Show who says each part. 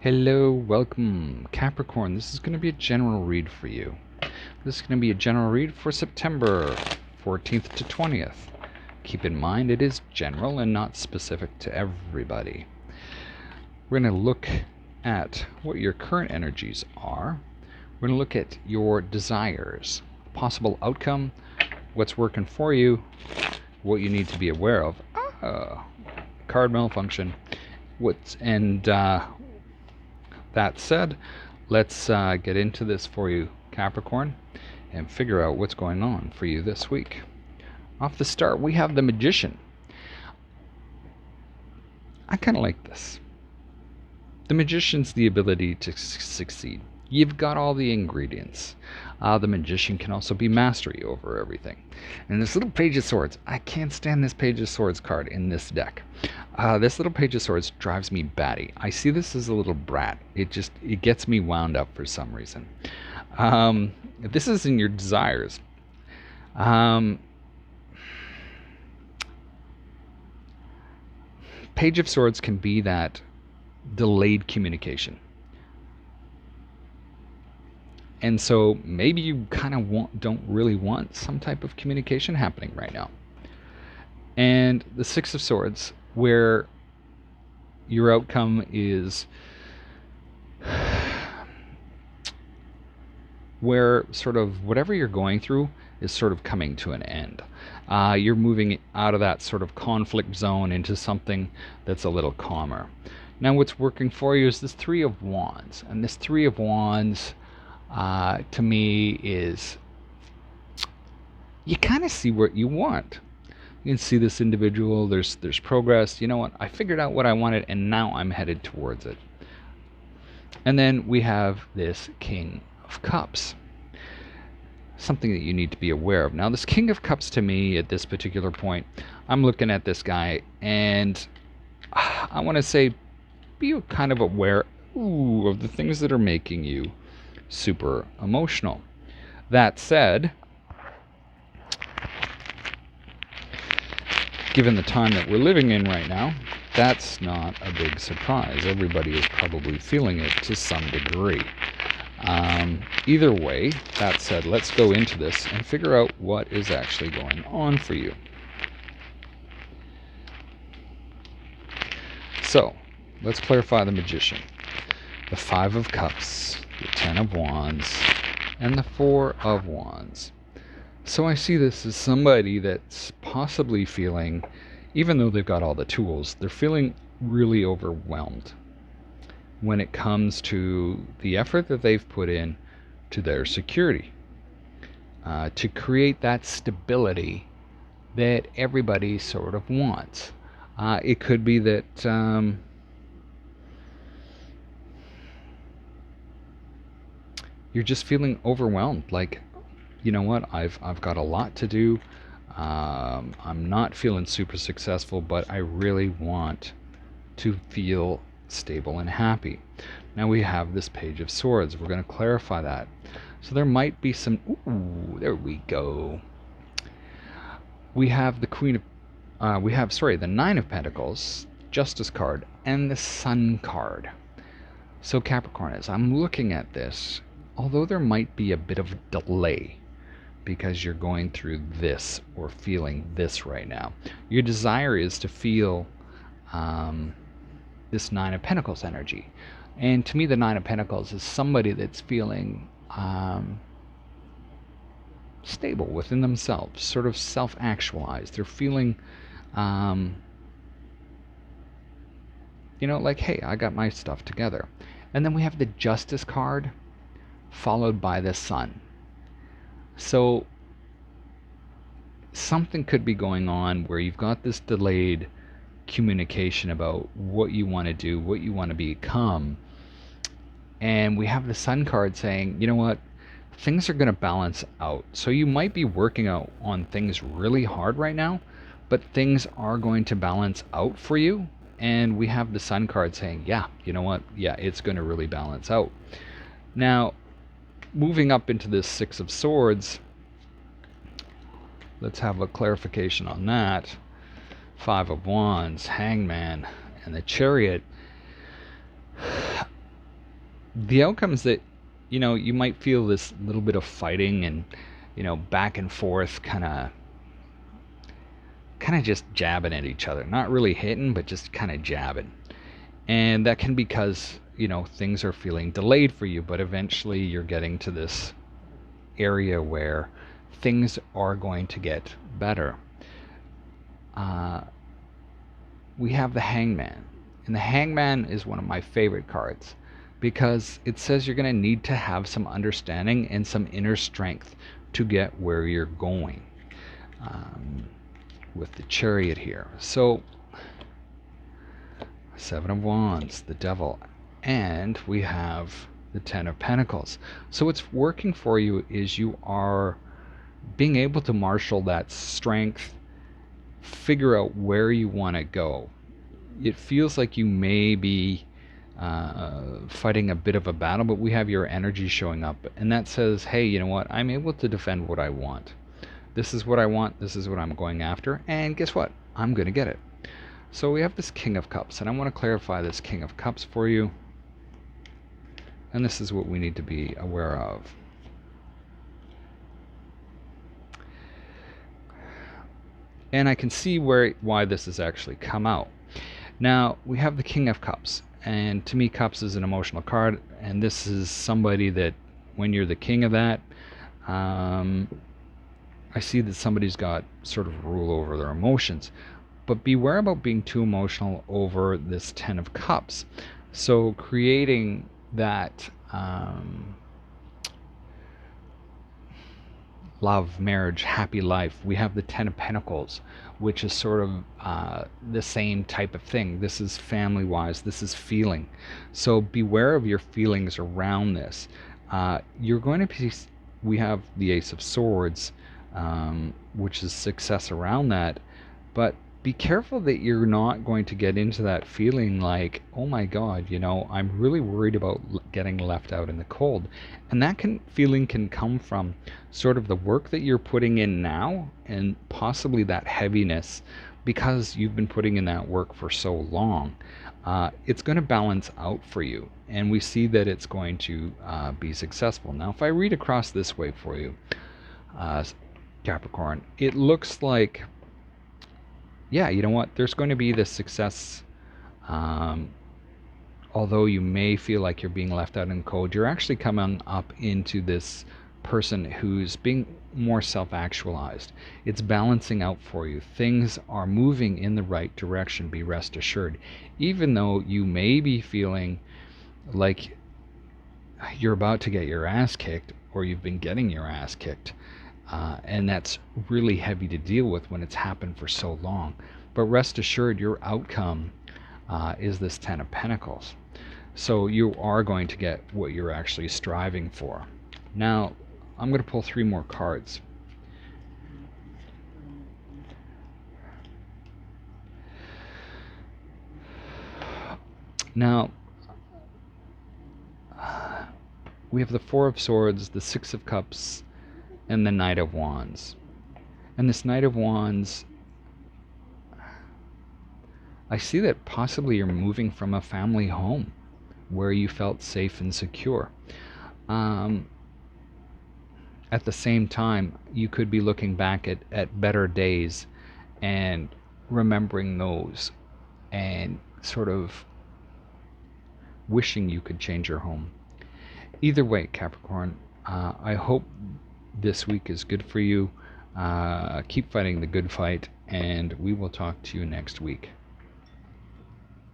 Speaker 1: Hello, welcome, Capricorn. This is going to be a general read for you. This is going to be a general read for September 14th to 20th. Keep in mind it is general and not specific to everybody. We're going to look at what your current energies are. We're going to look at your desires, possible outcome, what's working for you, what you need to be aware of. Card malfunction. That said, let's get into this for you, Capricorn, and figure out what's going on for you this week. Off the start, we have the Magician. I kind of like this. The Magician's the ability to succeed. You've got all the ingredients. The Magician can also be mastery over everything. And this little Page of Swords, I can't stand this Page of Swords card in this deck. This little Page of Swords drives me batty. I see this as a little brat. It gets me wound up for some reason. This is in your desires. Page of Swords can be that delayed communication. And so maybe you kind of don't really want some type of communication happening right now. And the Six of Swords, where your outcome is where sort of whatever you're going through is sort of coming to an end. You're moving out of that sort of conflict zone into something that's a little calmer. Now what's working for you is this Three of Wands. And this Three of Wands, to me, is you kind of see what you want. You can see this individual, there's progress. You know what? I figured out what I wanted and now I'm headed towards it. And then we have this King of Cups. Something that you need to be aware of. Now this King of Cups, to me, at this particular point, I'm looking at this guy and I want to say be kind of aware of the things that are making you super emotional. That said, given the time that we're living in right now, that's not a big surprise. Everybody is probably feeling it to some degree. Either way, that said, let's go into this and figure out what is actually going on for you. So, let's clarify the Magician. The Five of Cups, the Ten of Wands, and the Four of Wands. So I see this as somebody that's possibly feeling, even though they've got all the tools, they're feeling really overwhelmed when it comes to the effort that they've put in to their security, to create that stability that everybody sort of wants. It could be that you're just feeling overwhelmed, like, you know what, I've got a lot to do. I'm not feeling super successful, but I really want to feel stable and happy. Now we have this Page of Swords. We're going to clarify that. So there might be some, there we go. We have the the Nine of Pentacles, Justice card, and the Sun card. So Capricorn, as I'm looking at this, although there might be a bit of delay because you're going through this or feeling this right now, your desire is to feel this Nine of Pentacles energy. And to me, the Nine of Pentacles is somebody that's feeling stable within themselves, sort of self-actualized. They're feeling, like, hey, I got my stuff together. And then we have the Justice card, followed by the Sun. So something could be going on where you've got this delayed communication about what you want to do, what you want to become. And we have the Sun card saying, you know what, things are going to balance out. So you might be working out on things really hard right now, but things are going to balance out for you. And we have the Sun card saying, yeah, you know what, yeah, it's going to really balance out. Now, moving up into this Six of Swords, let's have a clarification on that. Five of Wands, Hangman, and the Chariot. the outcomes that, you might feel this little bit of fighting and, back and forth, kind of just jabbing at each other, not really hitting, but just kind of jabbing. And that can be because, things are feeling delayed for you, but eventually you're getting to this area where things are going to get better. We have the Hangman. And the Hangman is one of my favorite cards because it says you're going to need to have some understanding and some inner strength to get where you're going. With the Chariot here. So, Seven of Wands, the Devil, and we have the Ten of Pentacles. So what's working for you is you are being able to marshal that strength, figure out where you want to go. It feels like you may be fighting a bit of a battle, but we have your energy showing up, and that says, hey, you know what? I'm able to defend what I want. This is what I want. This is what I'm going after. And guess what? I'm going to get it. So we have this King of Cups, and I want to clarify this King of Cups for you. And this is what we need to be aware of. And I can see why this has actually come out. Now, we have the King of Cups. And to me, Cups is an emotional card. And this is somebody that, when you're the king of that, I see that somebody's got sort of rule over their emotions. But beware about being too emotional over this Ten of Cups. So creating that love, marriage, happy life. We have the Ten of Pentacles, which is sort of the same type of thing. This is family-wise. This is feeling. So beware of your feelings around this. You're going to be... We have the Ace of Swords, which is success around that. But be careful that you're not going to get into that feeling like, oh my God, I'm really worried about getting left out in the cold. And that feeling can come from sort of the work that you're putting in now, and possibly that heaviness because you've been putting in that work for so long. It's going to balance out for you, and we see that it's going to be successful. Now, if I read across this way for you, Capricorn, it looks like, yeah, you know what? There's going to be this success. Although you may feel like you're being left out in cold, you're actually coming up into this person who's being more self-actualized. It's balancing out for you. Things are moving in the right direction, be rest assured. Even though you may be feeling like you're about to get your ass kicked, or you've been getting your ass kicked. And that's really heavy to deal with when it's happened for so long. But rest assured, your outcome is this Ten of Pentacles. So you are going to get what you're actually striving for. Now, I'm going to pull 3 more cards. Now, we have the Four of Swords, the Six of Cups, and the Knight of Wands. And this Knight of Wands, I see that possibly you're moving from a family home where you felt safe and secure. At the same time, you could be looking back at better days and remembering those and sort of wishing you could change your home. Either way, Capricorn, I hope this week is good for you. Keep fighting the good fight, and we will talk to you next week.